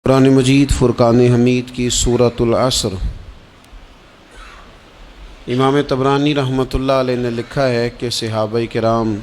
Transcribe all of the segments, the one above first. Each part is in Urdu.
قرآن مجید فرقان حمید کی سورۃ العصر، امام طبرانی رحمۃ اللہ علیہ نے لکھا ہے کہ صحابہ کرام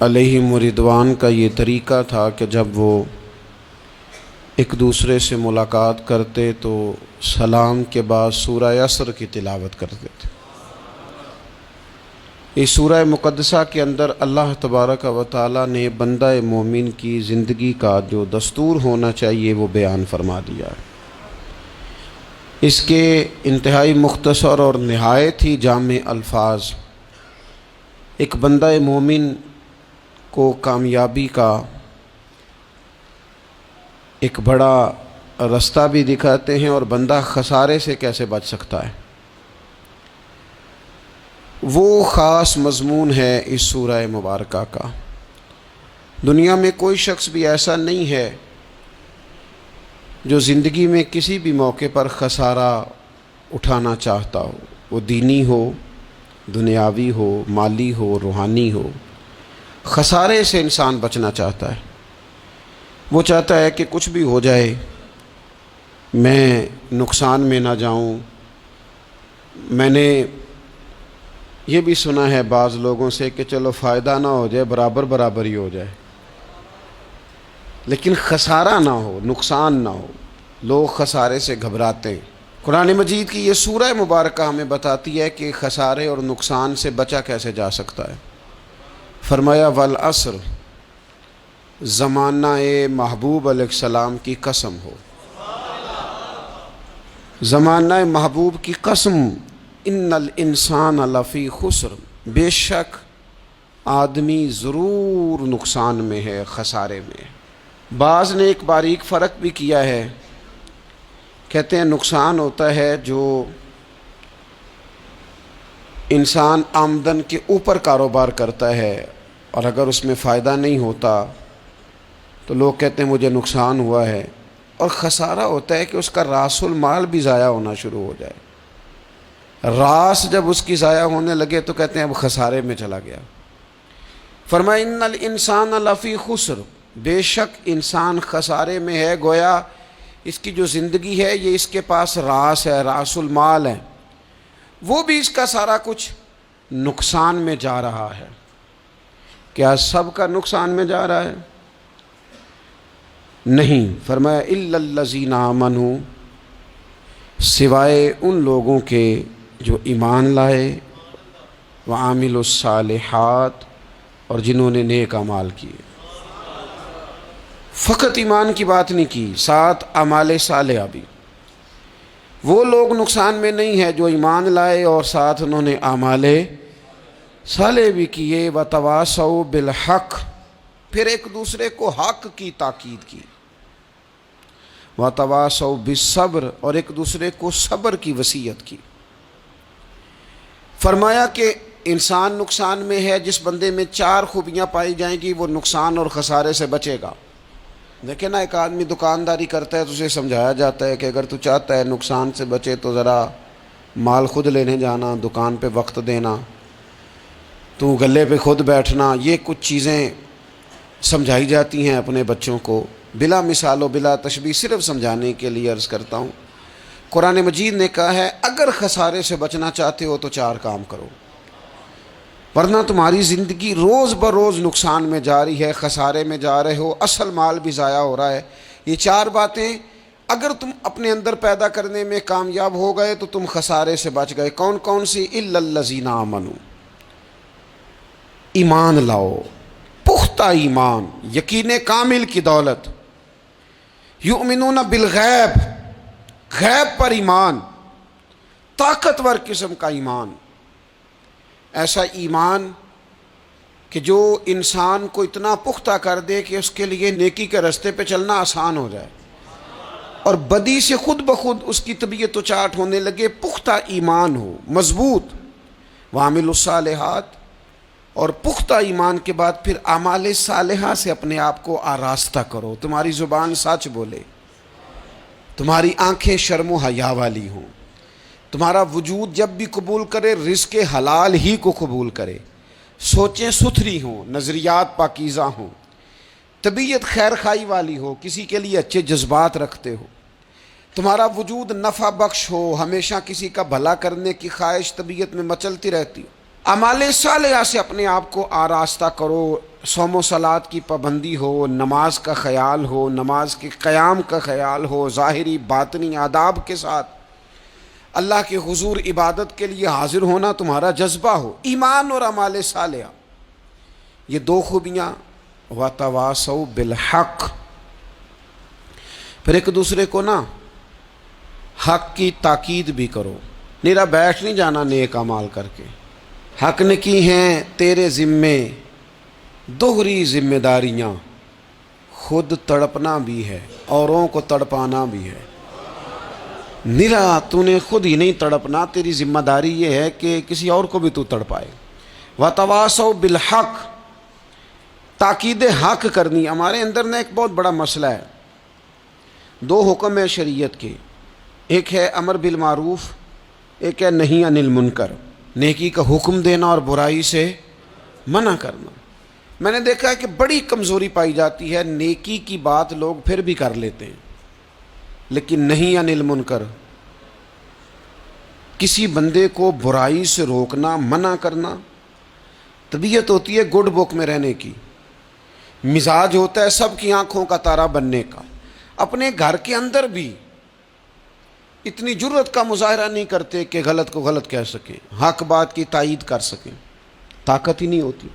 علیہم رضوان کا یہ طریقہ تھا کہ جب وہ ایک دوسرے سے ملاقات کرتے تو سلام کے بعد سورہ عصر کی تلاوت کرتے تھے۔ اس سورہ مقدسہ کے اندر اللہ تبارک و تعالیٰ نے بندہ مومن کی زندگی کا جو دستور ہونا چاہیے وہ بیان فرما دیا ہے۔ اس کے انتہائی مختصر اور نہایت ہی جامع الفاظ ایک بندہ مومن کو کامیابی کا ایک بڑا رستہ بھی دکھاتے ہیں اور بندہ خسارے سے کیسے بچ سکتا ہے۔ وہ خاص مضمون ہے اس سورہ مبارکہ کا۔ دنیا میں کوئی شخص بھی ایسا نہیں ہے جو زندگی میں کسی بھی موقع پر خسارہ اٹھانا چاہتا ہو، وہ دینی ہو، دنیاوی ہو، مالی ہو، روحانی ہو۔ خسارے سے انسان بچنا چاہتا ہے۔ وہ چاہتا ہے کہ کچھ بھی ہو جائے میں نقصان میں نہ جاؤں۔ میں نے یہ بھی سنا ہے بعض لوگوں سے کہ چلو فائدہ نہ ہو جائے، برابر برابر ہی ہو جائے، لیکن خسارہ نہ ہو، نقصان نہ ہو۔ لوگ خسارے سے گھبراتے ہیں۔ قرآن مجید کی یہ سورہ مبارکہ ہمیں بتاتی ہے کہ خسارے اور نقصان سے بچا کیسے جا سکتا ہے۔ فرمایا والعصر، زمانہ محبوب علیہ السلام کی قسم ہو، زمانہ محبوب کی قسم، ان الانسان لفی خسر، بے شک آدمی ضرور نقصان میں ہے، خسارے میں ہے۔ بعض نے ایک باریک فرق بھی کیا ہے، کہتے ہیں نقصان ہوتا ہے جو انسان آمدن کے اوپر کاروبار کرتا ہے اور اگر اس میں فائدہ نہیں ہوتا تو لوگ کہتے ہیں مجھے نقصان ہوا ہے، اور خسارہ ہوتا ہے کہ اس کا راس المال بھی ضائع ہونا شروع ہو جائے۔ راس جب اس کی ضائع ہونے لگے تو کہتے ہیں اب خسارے میں چلا گیا۔ فرمایا ان الانسان لفی خسر، بے شک انسان خسارے میں ہے، گویا اس کی جو زندگی ہے یہ اس کے پاس راس ہے، راس المال ہے، وہ بھی اس کا سارا کچھ نقصان میں جا رہا ہے۔ کیا سب کا نقصان میں جا رہا ہے؟ نہیں۔ فرمایا الا الذین آمنوا، سوائے ان لوگوں کے جو ایمان لائے، وعاملوا الصالحات، اور جنہوں نے نیک اعمال کیے۔ فقط ایمان کی بات نہیں کی، ساتھ اعمال صالحہ بھی۔ وہ لوگ نقصان میں نہیں ہے جو ایمان لائے اور ساتھ انہوں نے اعمال صالح بھی کیے، وتواصوا بالحق، پھر ایک دوسرے کو حق کی تاکید کی، وتواصوا بالصبر، اور ایک دوسرے کو صبر کی وصیت کی۔ فرمایا کہ انسان نقصان میں ہے جس بندے میں 4 خوبیاں پائی جائیں گی، وہ نقصان اور خسارے سے بچے گا۔ دیکھیں نا، ایک آدمی دکانداری کرتا ہے تو اسے سمجھایا جاتا ہے کہ اگر تو چاہتا ہے نقصان سے بچے تو ذرا مال خود لینے جانا، دکان پہ وقت دینا، تو گلے پہ خود بیٹھنا، یہ کچھ چیزیں سمجھائی جاتی ہیں اپنے بچوں کو، بلا مثال و بلا تشبیہ، صرف سمجھانے کے لیے عرض کرتا ہوں۔ قرآن مجید نے کہا ہے اگر خسارے سے بچنا چاہتے ہو تو 4 کام کرو، ورنہ تمہاری زندگی روز بروز نقصان میں جاری ہے، خسارے میں جا رہے ہو، اصل مال بھی ضائع ہو رہا ہے۔ یہ 4 باتیں اگر تم اپنے اندر پیدا کرنے میں کامیاب ہو گئے تو تم خسارے سے بچ گئے۔ کون کون سی؟ الا الذین آمنوا، ایمان لاؤ، پختہ ایمان، یقین کامل کی دولت، یؤمنون بالغیب، غیب پر ایمان، طاقتور قسم کا ایمان، ایسا ایمان کہ جو انسان کو اتنا پختہ کر دے کہ اس کے لیے نیکی کے راستے پہ چلنا آسان ہو جائے اور بدی سے خود بخود اس کی طبیعت و چاٹ ہونے لگے۔ پختہ ایمان ہو، مضبوط، وعاملوا الصالحات، اور پختہ ایمان کے بعد پھر اعمال صالحہ سے اپنے آپ کو آراستہ کرو۔ تمہاری زبان سچ بولے، تمہاری آنکھیں شرم و حیا والی ہوں، تمہارا وجود جب بھی قبول کرے رزق حلال ہی کو قبول کرے، سوچیں ستھری ہوں، نظریات پاکیزہ ہوں، طبیعت خیر خائی والی ہو، کسی کے لیے اچھے جذبات رکھتے ہو، تمہارا وجود نفع بخش ہو، ہمیشہ کسی کا بھلا کرنے کی خواہش طبیعت میں مچلتی رہتی ہو، اعمال صالحہ سے اپنے آپ کو آراستہ کرو، صوم و صلات کی پابندی ہو، نماز کا خیال ہو، نماز کے قیام کا خیال ہو، ظاہری باطنی آداب کے ساتھ اللہ کے حضور عبادت کے لیے حاضر ہونا تمہارا جذبہ ہو، ایمان اور اعمال صالحہ، یہ دو خوبیاں، وَتَوَاصَوْا بِالْحَقِّ، پھر ایک دوسرے کو نا حق کی تاکید بھی کرو، نیرا بیٹھ نہیں جانا نیک اعمال کر کے، حق نے کی ہیں تیرے ذمے دوہری ذمہ داریاں، خود تڑپنا بھی ہے اوروں کو تڑپانا بھی ہے، نیرا تو نے خود ہی نہیں تڑپنا، تیری ذمہ داری یہ ہے کہ کسی اور کو بھی تو تڑپائے، وَتَوَاصَوْا بِالْحَقِّ، تاکید حق کرنی۔ ہمارے اندر نا ایک بہت بڑا مسئلہ ہے، دو حکم ہے شریعت کے، ایک ہے امر بالمعروف، ایک ہے نہی عن المنکر، نیکی کا حکم دینا اور برائی سے منع کرنا۔ میں نے دیکھا ہے کہ بڑی کمزوری پائی جاتی ہے، نیکی کی بات لوگ پھر بھی کر لیتے ہیں لیکن نہی عن المنکر، کسی بندے کو برائی سے روکنا، منع کرنا، طبیعت ہوتی ہے گڈ بک میں رہنے کی، مزاج ہوتا ہے سب کی آنکھوں کا تارا بننے کا، اپنے گھر کے اندر بھی اتنی جرت کا مظاہرہ نہیں کرتے کہ غلط کو غلط کہہ سکیں، حق بات کی تائید کر سکیں، طاقت ہی نہیں ہوتی۔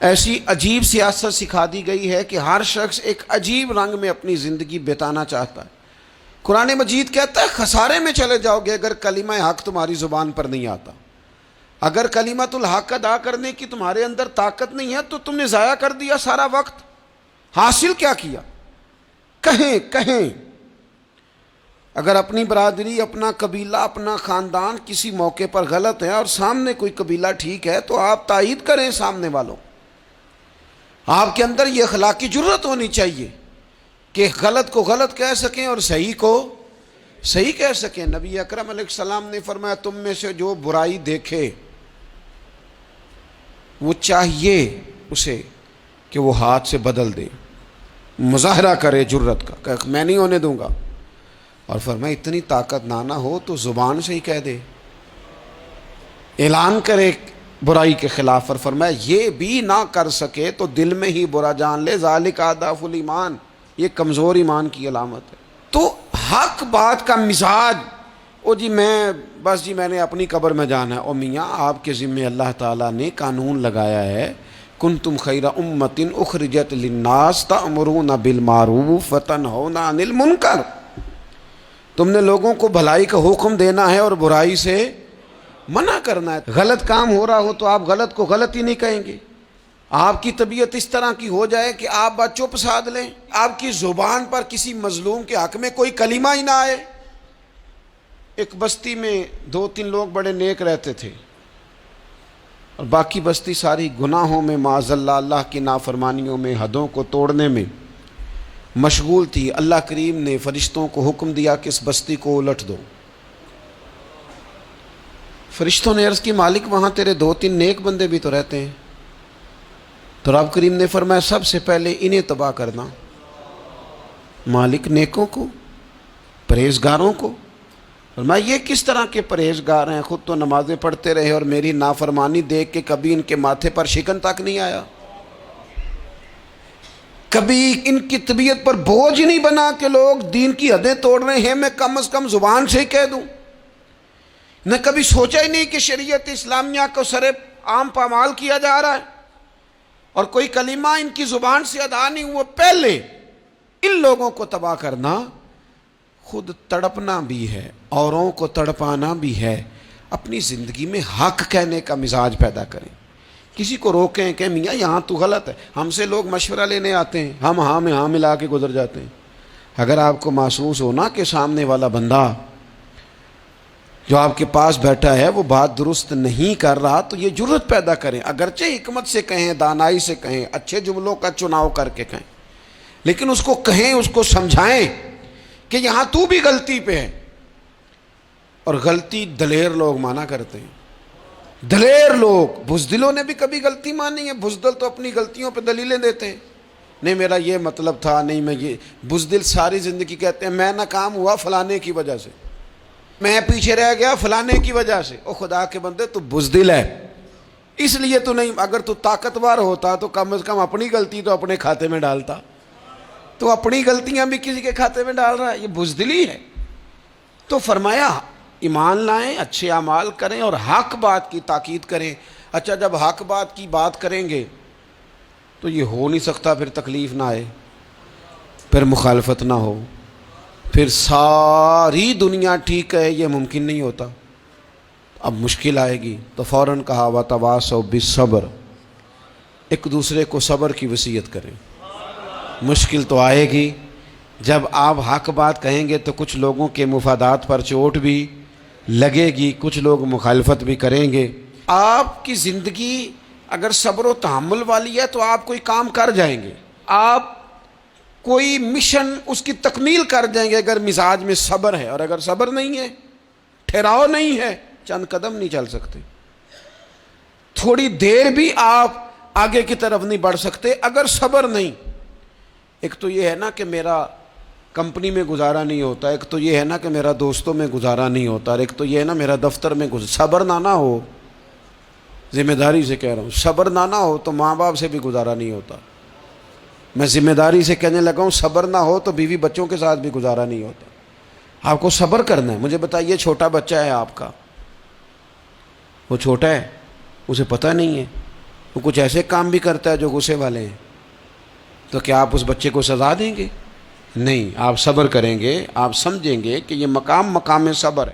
ایسی عجیب سیاست سکھا دی گئی ہے کہ ہر شخص ایک عجیب رنگ میں اپنی زندگی بتانا چاہتا ہے۔ قرآن مجید کہتا ہے خسارے میں چلے جاؤ گے اگر کلمہ حق تمہاری زبان پر نہیں آتا، اگر کلمۃ الحق ادا کرنے کی تمہارے اندر طاقت نہیں ہے تو تم نے ضائع کر دیا سارا وقت، حاصل کیا کیا؟ کہیں اگر اپنی برادری، اپنا قبیلہ، اپنا خاندان کسی موقع پر غلط ہے اور سامنے کوئی قبیلہ ٹھیک ہے تو آپ تائید کریں سامنے والوں، آپ کے اندر یہ اخلاقی جرت ہونی چاہیے کہ غلط کو غلط کہہ سکیں اور صحیح کو صحیح کہہ سکیں۔ نبی اکرم علیہ السلام نے فرمایا تم میں سے جو برائی دیکھے وہ چاہیے اسے کہ وہ ہاتھ سے بدل دے، مظاہرہ کرے جرت کا کہ میں نہیں ہونے دوں گا، اور فرمایا اتنی طاقت نہ ہو تو زبان سے ہی کہہ دے، اعلان کرے برائی کے خلاف، اور فرمایا یہ بھی نہ کر سکے تو دل میں ہی برا جان لے، ذالک اضعف الایمان، یہ کمزور ایمان کی علامت ہے۔ تو حق بات کا مزاج، او جی میں نے اپنی قبر میں جانا ہے، او میاں آپ کے ذمہ اللہ تعالیٰ نے قانون لگایا ہے، کنتم خیر امۃ اخرجت للناس تأمرون بالمعروف وتنہون عن المنکر، تم نے لوگوں کو بھلائی کا حکم دینا ہے اور برائی سے منع کرنا ہے۔ غلط کام ہو رہا ہو تو آپ غلط کو غلط ہی نہیں کہیں گے، آپ کی طبیعت اس طرح کی ہو جائے کہ آپ بات چپ سادھ لیں، آپ کی زبان پر کسی مظلوم کے حق میں کوئی کلمہ ہی نہ آئے۔ ایک بستی میں 2-3 لوگ بڑے نیک رہتے تھے اور باقی بستی ساری گناہوں میں، معاذ اللہ، اللہ کی نافرمانیوں میں، حدوں کو توڑنے میں مشغول تھی۔ اللہ کریم نے فرشتوں کو حکم دیا کہ اس بستی کو الٹ دو۔ فرشتوں نے عرض کی مالک وہاں تیرے 2-3 نیک بندے بھی تو رہتے ہیں، تو رب کریم نے فرمایا سب سے پہلے انہیں تباہ کرنا۔ مالک نیکوں کو، پرہیزگاروں کو، فرمایا یہ کس طرح کے پرہیزگار ہیں، خود تو نمازیں پڑھتے رہے اور میری نافرمانی دیکھ کے کبھی ان کے ماتھے پر شکن تک نہیں آیا، کبھی ان کی طبیعت پر بوجھ نہیں بنا کہ لوگ دین کی حدیں توڑ رہے ہیں میں کم از کم زبان سے ہی کہہ دوں، نہ کبھی سوچا ہی نہیں کہ شریعت اسلامیہ کو سر عام پامال کیا جا رہا ہے اور کوئی کلمہ ان کی زبان سے ادا نہیں ہوا۔ پہلے ان لوگوں کو تباہ کرنا، خود تڑپنا بھی ہے، اوروں کو تڑپانا بھی ہے، اپنی زندگی میں حق کہنے کا مزاج پیدا کریں، کسی کو روکیں کہ میاں یہاں تو غلط ہے۔ ہم سے لوگ مشورہ لینے آتے ہیں، ہم ہاں میں ہاں ملا کے گزر جاتے ہیں۔ اگر آپ کو محسوس ہونا کہ سامنے والا بندہ جو آپ کے پاس بیٹھا ہے وہ بات درست نہیں کر رہا تو یہ جرت پیدا کریں، اگرچہ حکمت سے کہیں، دانائی سے کہیں، اچھے جملوں کا چناؤ کر کے کہیں، لیکن اس کو کہیں، اس کو سمجھائیں کہ یہاں تو بھی غلطی پہ ہے۔ اور غلطی دلیر لوگ مانا کرتے ہیں، دلیر لوگ، بزدلوں نے بھی کبھی غلطی مانی ہے، بزدل تو اپنی غلطیوں پہ دلیلیں دیتے ہیں، نہیں میرا یہ مطلب تھا، نہیں میں یہ بزدل ساری زندگی کہتے ہیں میں ناکام ہوا فلانے کی وجہ سے، میں پیچھے رہ گیا فلانے کی وجہ سے۔ او خدا کے بندے تو بزدل ہے، اس لیے تو نہیں، اگر تو طاقتور ہوتا تو کم از کم اپنی غلطی تو اپنے کھاتے میں ڈالتا، تو اپنی غلطیاں بھی کسی کے کھاتے میں ڈال رہا ہے، یہ بزدلی ہے۔ تو فرمایا ایمان لائیں، اچھے اعمال کریں اور حق بات کی تاکید کریں۔ اچھا جب حق بات کی بات کریں گے تو یہ ہو نہیں سکتا پھر تکلیف نہ آئے، پھر مخالفت نہ ہو، پھر ساری دنیا ٹھیک ہے، یہ ممکن نہیں ہوتا۔ اب مشکل آئے گی تو فوراً کہا وَتَوَاصَوْا بِالصَّبْرِ، ایک دوسرے کو صبر کی وصیت کریں۔ مشکل تو آئے گی، جب آپ حق بات کہیں گے تو کچھ لوگوں کے مفادات پر چوٹ بھی لگے گی، کچھ لوگ مخالفت بھی کریں گے۔ آپ کی زندگی اگر صبر و تحمل والی ہے تو آپ کوئی کام کر جائیں گے، آپ کوئی مشن اس کی تکمیل کر جائیں گے اگر مزاج میں صبر ہے، اور اگر صبر نہیں ہے، ٹھہراؤ نہیں ہے، چند قدم نہیں چل سکتے، تھوڑی دیر بھی آپ آگے کی طرف نہیں بڑھ سکتے اگر صبر نہیں۔ ایک تو یہ ہے نا کہ میرا کمپنی میں گزارا نہیں ہوتا، ایک تو یہ ہے نا کہ میرا دوستوں میں گزارا نہیں ہوتا، اور ایک تو یہ ہے نا میرا دفتر میں صبر نہ ہو، ذمہ داری سے کہہ رہا ہوں، صبر نہ ہو تو ماں باپ سے بھی گزارا نہیں ہوتا۔ میں ذمہ داری سے کہنے لگا ہوں صبر نہ ہو تو بیوی بچوں کے ساتھ بھی گزارا نہیں ہوتا۔ آپ کو صبر کرنا ہے۔ مجھے بتائیے چھوٹا بچہ ہے آپ کا، وہ چھوٹا ہے، اسے پتہ نہیں ہے، وہ کچھ ایسے کام بھی کرتا ہے جو غصے والے ہیں، تو کیا آپ اس بچے کو سزا دیں گے؟ نہیں، آپ صبر کریں گے، آپ سمجھیں گے کہ یہ مقام صبر ہے۔